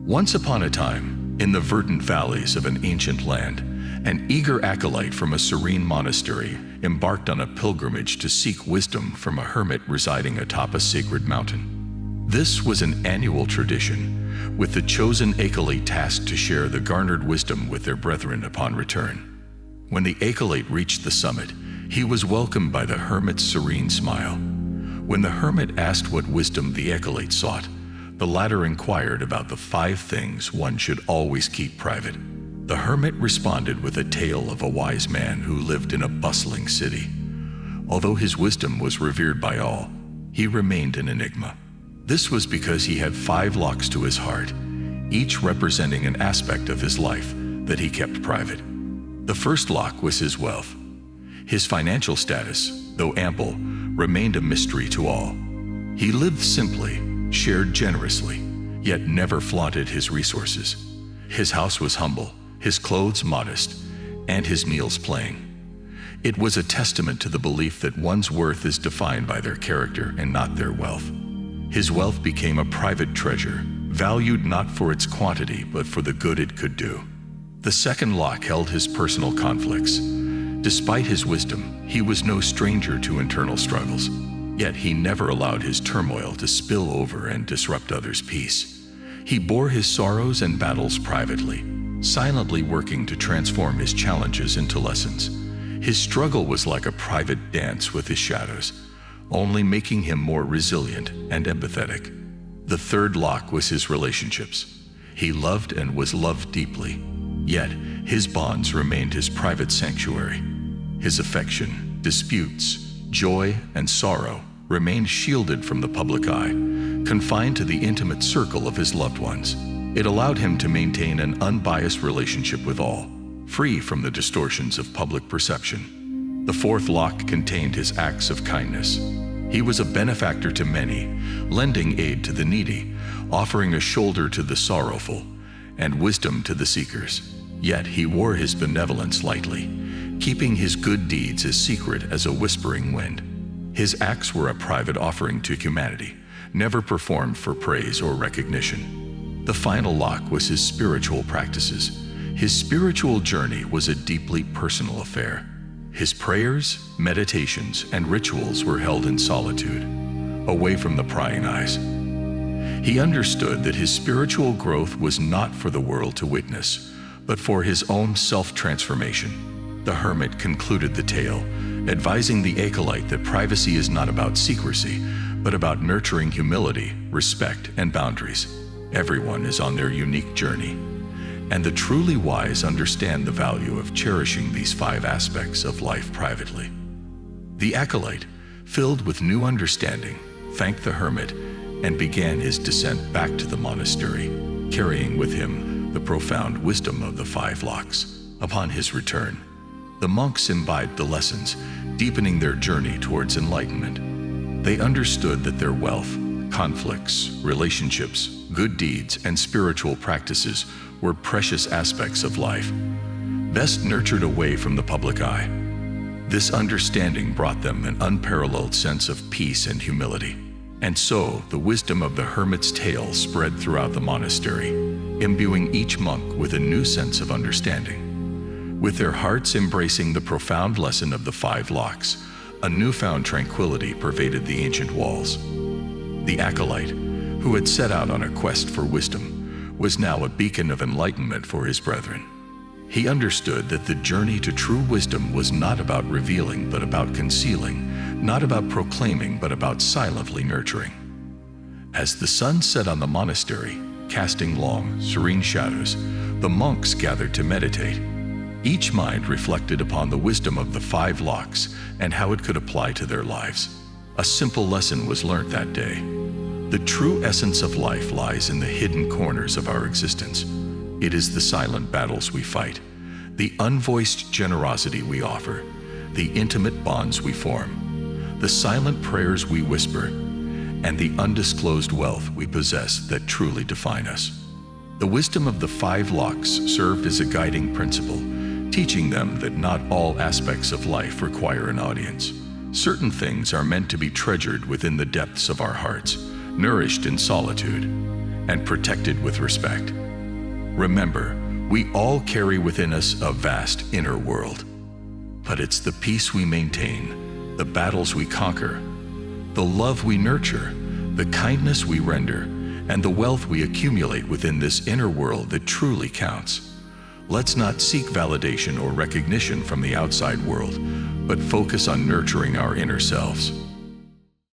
Once upon a time, in the verdant valleys of an ancient land, an eager acolyte from a serene monastery embarked on a pilgrimage to seek wisdom from a hermit residing atop a sacred mountain. This was an annual tradition, with the chosen acolyte tasked to share the garnered wisdom with their brethren upon return. When the acolyte reached the summit, he was welcomed by the hermit's serene smile. When the hermit asked what wisdom the acolyte sought, the latter inquired about the 5 things one should always keep private. The hermit responded with a tale of a wise man who lived in a bustling city. Although his wisdom was revered by all, he remained an enigma. This was because he had 5 locks to his heart, each representing an aspect of his life that he kept private. The first lock was his wealth. His financial status, though ample, remained a mystery to all. He lived simply, shared generously, yet never flaunted his resources. His house was humble, his clothes modest, and his meals plain. It was a testament to the belief that one's worth is defined by their character and not their wealth. His wealth became a private treasure, valued not for its quantity but for the good it could do. The second lock held his personal conflicts. Despite his wisdom, he was no stranger to internal struggles. Yet he never allowed his turmoil to spill over and disrupt others' peace. He bore his sorrows and battles privately, silently working to transform his challenges into lessons. His struggle was like a private dance with his shadows, only making him more resilient and empathetic. The third lock was his relationships. He loved and was loved deeply, yet his bonds remained his private sanctuary. His affection, disputes, joy, and sorrow remained shielded from the public eye, confined to the intimate circle of his loved ones. It allowed him to maintain an unbiased relationship with all, free from the distortions of public perception. The fourth lock contained his acts of kindness. He was a benefactor to many, lending aid to the needy, offering a shoulder to the sorrowful, and wisdom to the seekers. Yet he wore his benevolence lightly, keeping his good deeds as secret as a whispering wind. His acts were a private offering to humanity, never performed for praise or recognition. The final lock was his spiritual practices. His spiritual journey was a deeply personal affair. His prayers, meditations, and rituals were held in solitude, away from the prying eyes. He understood that his spiritual growth was not for the world to witness, but for his own self-transformation. The hermit concluded the tale, advising the acolyte that privacy is not about secrecy, but about nurturing humility, respect, and boundaries. Everyone is on their unique journey, and the truly wise understand the value of cherishing these 5 aspects of life privately. The acolyte, filled with new understanding, thanked the hermit and began his descent back to the monastery, carrying with him the profound wisdom of the 5 locks. Upon his return, the monks imbibed the lessons, deepening their journey towards enlightenment. They understood that their wealth, conflicts, relationships, good deeds, and spiritual practices were precious aspects of life, best nurtured away from the public eye. This understanding brought them an unparalleled sense of peace and humility. And so, the wisdom of the hermit's tale spread throughout the monastery, imbuing each monk with a new sense of understanding. With their hearts embracing the profound lesson of the 5 locks, a newfound tranquility pervaded the ancient walls. The acolyte, who had set out on a quest for wisdom, was now a beacon of enlightenment for his brethren. He understood that the journey to true wisdom was not about revealing but about concealing, not about proclaiming but about silently nurturing. As the sun set on the monastery, casting long, serene shadows, the monks gathered to meditate. Each mind reflected upon the wisdom of the 5 locks and how it could apply to their lives. A simple lesson was learnt that day. The true essence of life lies in the hidden corners of our existence. It is the silent battles we fight, the unvoiced generosity we offer, the intimate bonds we form, the silent prayers we whisper, and the undisclosed wealth we possess that truly define us. The wisdom of the 5 locks served as a guiding principle, teaching them that not all aspects of life require an audience. Certain things are meant to be treasured within the depths of our hearts, nourished in solitude. and protected with respect. Remember, we all carry within us a vast inner world. But it's the peace we maintain, the battles we conquer, the love we nurture, the kindness we render, and the wealth we accumulate within this inner world that truly counts. Let's not seek validation or recognition from the outside world, but focus on nurturing our inner selves.